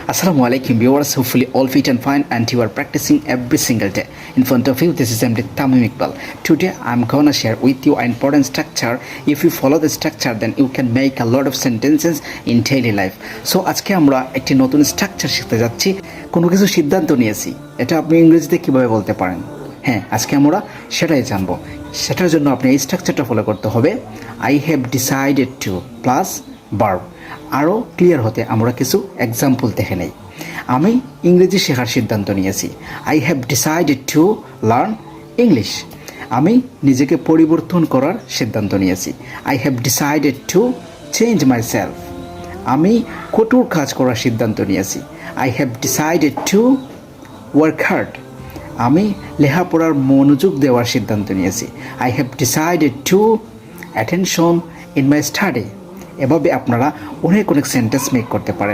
Assalamu alaikum viewers, hopefully all fit and fine and you are practicing every single day. In front of you, this is Md Tamim Iqbal. Today I'm gonna share with you an important structure. If you follow the structure, then you can make a lot of sentences in daily life. So আজকে আমরা একটি নতুন structure শিখতে যাচ্ছি। কোনো কিছু সিদ্ধান্ত নিয়েছি, এটা আপনি ইংরেজিতে কিভাবে বলতে পারেন? হ্যাঁ, আজকে আমরা সেটাই জানবো। সেটার জন্য আপনি এই স্ট্রাকচারটা ফলো করতে হবে। I have decided to plus verb. আরও ক্লিয়ার হতে আমরা কিছু এক্সাম্পল দেখে নেই। আমি ইংরেজি শেখার সিদ্ধান্ত নিয়েছি। I have decided to learn English. আমি নিজেকে পরিবর্তন করার সিদ্ধান্ত নিয়েছি। I have decided to change my self. আমি কঠোর কাজ করার সিদ্ধান্ত নিয়েছি। I have decided to work hard. আমি লেখাপড়ার মনোযোগ দেওয়ার সিদ্ধান্ত নিয়েছি। I have decided to attention in my study. এভাবে আপনারা অনেক সেন্টেন্স মেক করতে পারেন।